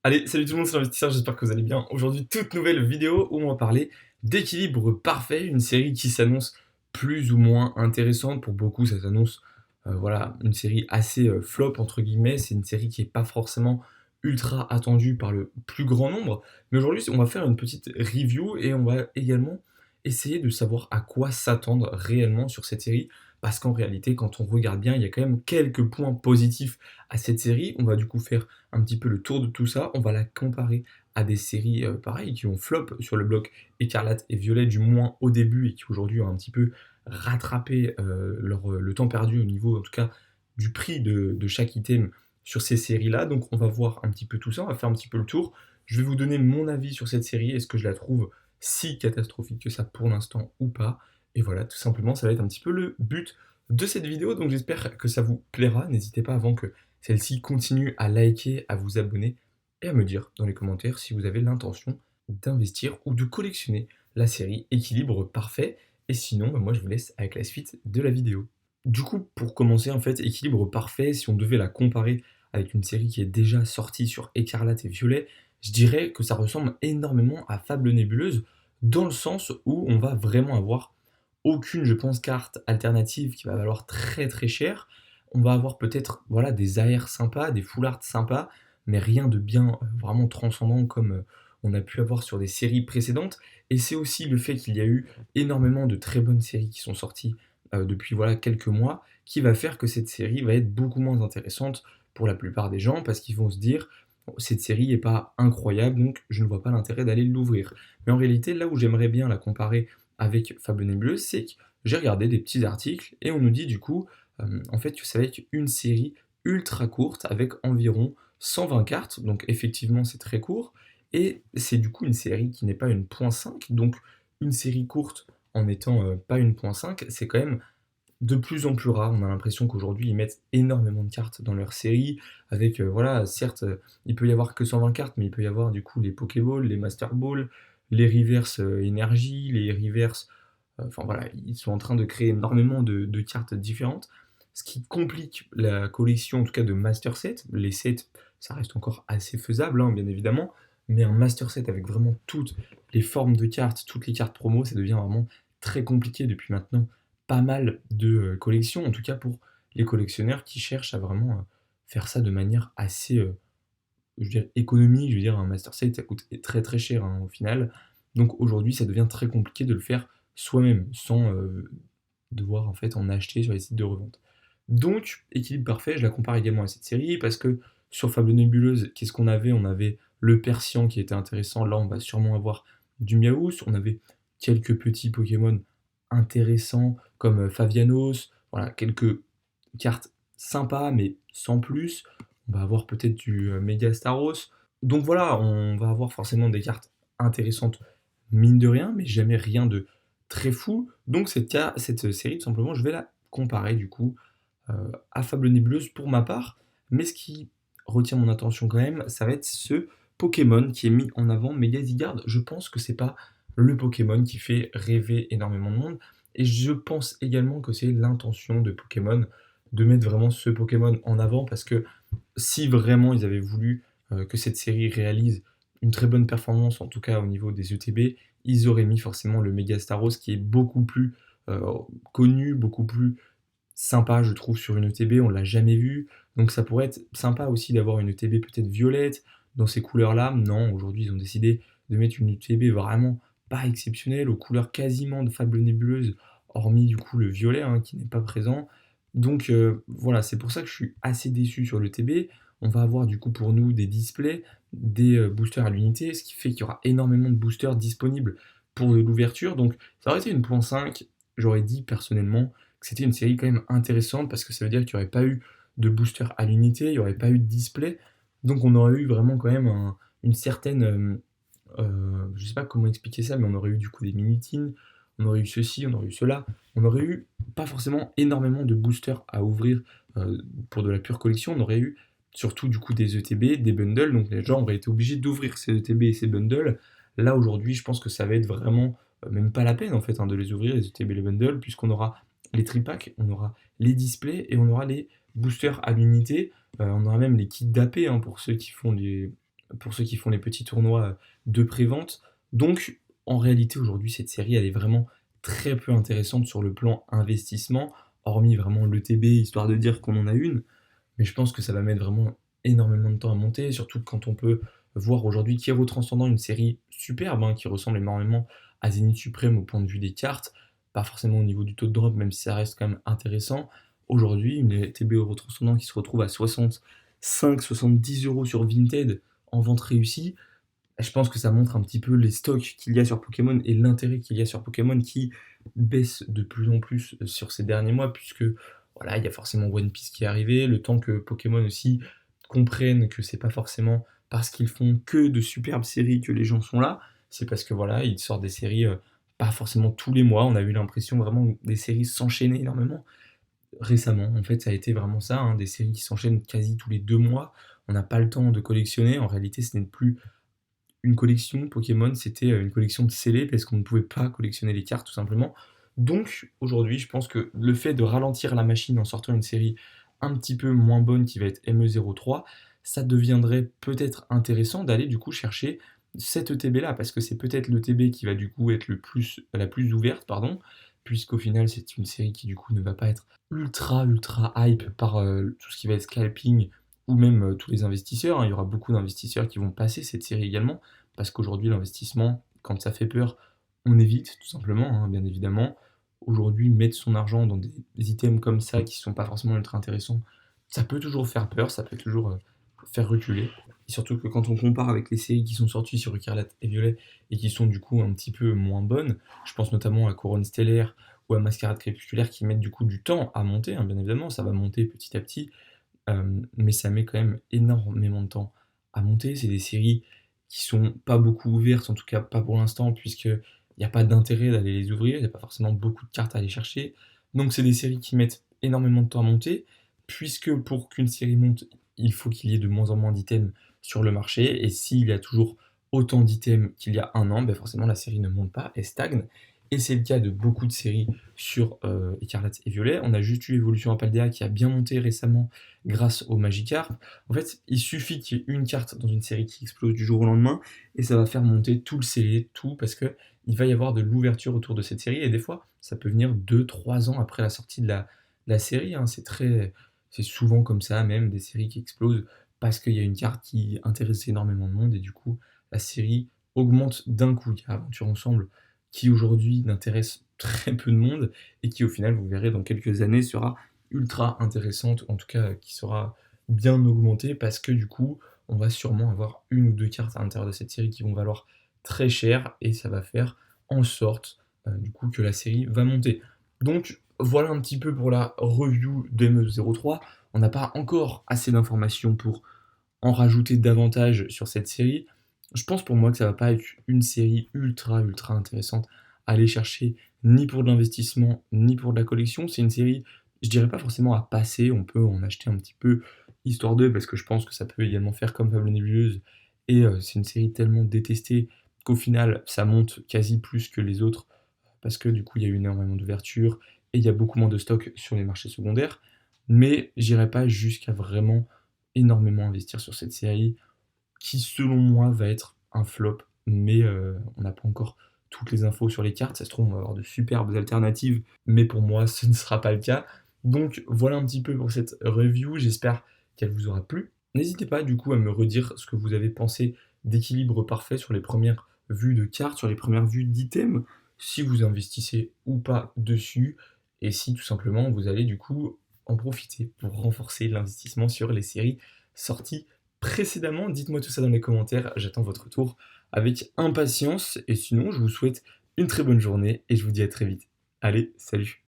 Allez, salut tout le monde, c'est l'investisseur, j'espère que vous allez bien. Aujourd'hui, toute nouvelle vidéo où on va parler d'équilibre parfait, une série qui s'annonce plus ou moins intéressante. Pour beaucoup, ça s'annonce voilà, une série assez flop, entre guillemets. C'est une série qui n'est pas forcément ultra attendue par le plus grand nombre. Mais aujourd'hui, on va faire une petite review et on va également essayer de savoir à quoi s'attendre réellement sur cette série. Parce qu'en réalité, quand on regarde bien, il y a quand même quelques points positifs à cette série. On va du coup faire un petit peu le tour de tout ça. On va la comparer à des séries pareilles qui ont flop sur le bloc Écarlate et Violet, du moins au début, et qui aujourd'hui ont un petit peu rattrapé le temps perdu au niveau, en tout cas, du prix de chaque item sur ces séries-là. Donc on va voir un petit peu tout ça, on va faire un petit peu le tour. Je vais vous donner mon avis sur cette série, est-ce que je la trouve si catastrophique que ça pour l'instant ou pas. Et voilà, tout simplement, ça va être un petit peu le but de cette vidéo, donc j'espère que ça vous plaira. N'hésitez pas avant que celle-ci continue à liker, à vous abonner et à me dire dans les commentaires si vous avez l'intention d'investir ou de collectionner la série Équilibre Parfait. Et sinon, moi je vous laisse avec la suite de la vidéo. Du coup, pour commencer, en fait, Équilibre Parfait, si on devait la comparer avec une série qui est déjà sortie sur Écarlate et Violet, je dirais que ça ressemble énormément à Fable Nébuleuse, dans le sens où on va vraiment avoir aucune, je pense, carte alternative qui va valoir très très cher. On va avoir peut-être voilà, des AR sympas, des full art sympas, mais rien de bien vraiment transcendant comme on a pu avoir sur des séries précédentes. Et c'est aussi le fait qu'il y a eu énormément de très bonnes séries qui sont sorties depuis voilà, quelques mois, qui va faire que cette série va être beaucoup moins intéressante pour la plupart des gens, parce qu'ils vont se dire, bon, cette série n'est pas incroyable, donc je ne vois pas l'intérêt d'aller l'ouvrir. Mais en réalité, là où j'aimerais bien la comparer avec Fable Nébuleuse, c'est que j'ai regardé des petits articles, et on nous dit du coup, en fait, que ça va être une série ultra courte, avec environ 120 cartes, donc effectivement c'est très court, et c'est du coup une série qui n'est pas une .5, donc une série courte en étant pas une .5, c'est quand même de plus en plus rare. On a l'impression qu'aujourd'hui ils mettent énormément de cartes dans leur série, avec voilà, certes, il peut y avoir que 120 cartes, mais il peut y avoir du coup les Pokéballs, les Master Balls, les Reverse Énergie, les Reverse. Enfin voilà, ils sont en train de créer énormément de cartes différentes, ce qui complique la collection, en tout cas de Master Set. Les sets, ça reste encore assez faisable, hein, bien évidemment, mais un Master Set avec vraiment toutes les formes de cartes, toutes les cartes promo, ça devient vraiment très compliqué depuis maintenant pas mal de collections, en tout cas pour les collectionneurs qui cherchent à vraiment faire ça de manière assez je veux dire, économique. Je veux dire, un Master Set, ça coûte très très cher hein, au final. Donc aujourd'hui, ça devient très compliqué de le faire soi-même, sans devoir en fait en acheter sur les sites de revente. Donc, Équilibre Parfait, je la compare également à cette série, parce que sur Fable Nébuleuse, qu'est-ce qu'on avait? On avait le Persian qui était intéressant, là on va sûrement avoir du Miaous, on avait quelques petits Pokémon intéressants comme Favianos, voilà, quelques cartes sympas mais sans plus. On va avoir peut-être du Mega Staros. Donc voilà, on va avoir forcément des cartes intéressantes, mine de rien, mais jamais rien de très fou. Donc cette série, tout simplement, je vais la comparer du coup à Fable Nébuleuse pour ma part. Mais ce qui retient mon attention quand même, ça va être ce Pokémon qui est mis en avant, Megazigard. Je pense que c'est pas le Pokémon qui fait rêver énormément de monde. Et je pense également que c'est l'intention de Pokémon de mettre vraiment ce Pokémon en avant, parce que si vraiment ils avaient voulu que cette série réalise une très bonne performance, en tout cas au niveau des ETB, ils auraient mis forcément le Mega Staros qui est beaucoup plus connu, beaucoup plus sympa, je trouve, sur une ETB. On l'a jamais vu. Donc ça pourrait être sympa aussi d'avoir une ETB peut-être violette dans ces couleurs-là. Non, aujourd'hui ils ont décidé de mettre une ETB vraiment pas exceptionnelle, aux couleurs quasiment de Fable Nébuleuse, hormis du coup le violet hein, qui n'est pas présent. Donc voilà, c'est pour ça que je suis assez déçu sur l'ETB. On va avoir du coup pour nous des displays, des boosters à l'unité, ce qui fait qu'il y aura énormément de boosters disponibles pour de l'ouverture. Donc ça aurait été une point .5, j'aurais dit personnellement que c'était une série quand même intéressante, parce que ça veut dire qu'il n'y aurait pas eu de booster à l'unité, il n'y aurait pas eu de display. Donc on aurait eu vraiment quand même une certaine je sais pas comment expliquer ça, mais on aurait eu du coup des minitines, on aurait eu ceci, on aurait eu cela, on aurait eu pas forcément énormément de boosters à ouvrir pour de la pure collection, on aurait eu surtout du coup des ETB, des bundles, donc les gens auraient été obligés d'ouvrir ces ETB et ces bundles. Là aujourd'hui, je pense que ça va être vraiment même pas la peine en fait hein, de les ouvrir, les ETB et les bundles, puisqu'on aura les tripacks, on aura les displays et on aura les boosters à l'unité, on aura même les kits d'AP hein, pour ceux qui font pour ceux qui font les petits tournois de prévente. Donc, en réalité, aujourd'hui, cette série, elle est vraiment très peu intéressante sur le plan investissement, hormis vraiment l'ETB, histoire de dire qu'on en a une. Mais je pense que ça va mettre vraiment énormément de temps à monter, surtout quand on peut voir aujourd'hui Kiero Transcendant, une série superbe, hein, qui ressemble énormément à Zénith Suprême au point de vue des cartes, pas forcément au niveau du taux de drop, même si ça reste quand même intéressant. Aujourd'hui, une TB Euro Transcendant qui se retrouve à 65-70 € sur Vinted en vente réussie, je pense que ça montre un petit peu les stocks qu'il y a sur Pokémon et l'intérêt qu'il y a sur Pokémon qui baisse de plus en plus sur ces derniers mois, puisque voilà, il y a forcément One Piece qui est arrivé, le temps que Pokémon aussi comprennent que c'est pas forcément parce qu'ils font que de superbes séries que les gens sont là, c'est parce que voilà, ils sortent des séries pas forcément tous les mois, on a eu l'impression vraiment que des séries s'enchaînaient énormément récemment. En fait, ça a été vraiment ça, hein, des séries qui s'enchaînent quasi tous les 2 mois. On n'a pas le temps de collectionner. En réalité, ce n'est plus une collection Pokémon, c'était une collection de scellés parce qu'on ne pouvait pas collectionner les cartes tout simplement. Donc aujourd'hui, je pense que le fait de ralentir la machine en sortant une série un petit peu moins bonne qui va être ME03, ça deviendrait peut-être intéressant d'aller du coup chercher cette ETB là parce que c'est peut-être l'ETB qui va du coup être la plus ouverte, pardon, puisqu'au final c'est une série qui du coup ne va pas être ultra hype par tout ce qui va être scalping ou même tous les investisseurs, hein. Il y aura beaucoup d'investisseurs qui vont passer cette série également, parce qu'aujourd'hui, l'investissement, quand ça fait peur, on évite, tout simplement, hein, bien évidemment. Aujourd'hui, mettre son argent dans des items comme ça, qui ne sont pas forcément ultra intéressants, ça peut toujours faire peur, ça peut toujours faire reculer. Et surtout que quand on compare avec les séries qui sont sorties sur Écarlate et Violet, et qui sont du coup un petit peu moins bonnes, je pense notamment à Couronne Stellaire ou à Mascarade Crépusculaire, qui mettent du coup du temps à monter, hein, bien évidemment, ça va monter petit à petit, mais ça met quand même énormément de temps à monter. C'est des séries qui sont pas beaucoup ouvertes, en tout cas pas pour l'instant, puisqu'il n'y a pas d'intérêt d'aller les ouvrir, il n'y a pas forcément beaucoup de cartes à aller chercher. Donc c'est des séries qui mettent énormément de temps à monter, puisque pour qu'une série monte, il faut qu'il y ait de moins en moins d'items sur le marché, et s'il y a toujours autant d'items qu'il y a un an, ben forcément la série ne monte pas, elle stagne. Et c'est le cas de beaucoup de séries sur Écarlate et Violet. On a juste eu Evolution Apaldea qui a bien monté récemment grâce au Magikarp. En fait, il suffit qu'il y ait une carte dans une série qui explose du jour au lendemain et ça va faire monter tout le scellé, tout, parce que il va y avoir de l'ouverture autour de cette série et des fois, ça peut venir 2-3 ans après la sortie de la série, hein. C'est souvent comme ça, même des séries qui explosent parce qu'il y a une carte qui intéresse énormément de monde et du coup, la série augmente d'un coup. Il y a Aventure Ensemble qui aujourd'hui n'intéresse très peu de monde et qui au final, vous verrez, dans quelques années sera ultra intéressante, en tout cas qui sera bien augmentée parce que du coup, on va sûrement avoir une ou deux cartes à l'intérieur de cette série qui vont valoir très cher et ça va faire en sorte du coup que la série va monter. Donc voilà un petit peu pour la review de ME03. On n'a pas encore assez d'informations pour en rajouter davantage sur cette série. Je pense pour moi que ça va pas être une série ultra intéressante à aller chercher ni pour de l'investissement ni pour de la collection. C'est une série, je dirais pas forcément à passer, on peut en acheter un petit peu histoire d'eux parce que je pense que ça peut également faire comme Fable Nébuleuse et c'est une série tellement détestée qu'au final ça monte quasi plus que les autres parce que du coup il y a eu énormément d'ouverture et il y a beaucoup moins de stock sur les marchés secondaires. Mais j'irai pas jusqu'à vraiment énormément investir sur cette série qui, selon moi, va être un flop. Mais on n'a pas encore toutes les infos sur les cartes. Ça se trouve, on va avoir de superbes alternatives. Mais pour moi, ce ne sera pas le cas. Donc voilà un petit peu pour cette review. J'espère qu'elle vous aura plu. N'hésitez pas du coup à me redire ce que vous avez pensé d'équilibre parfait sur les premières vues de cartes, sur les premières vues d'items, si vous investissez ou pas dessus, et si tout simplement vous allez du coup en profiter pour renforcer l'investissement sur les séries sorties précédemment. Dites-moi tout ça dans les commentaires, j'attends votre retour avec impatience, et sinon je vous souhaite une très bonne journée et je vous dis à très vite. Allez, salut!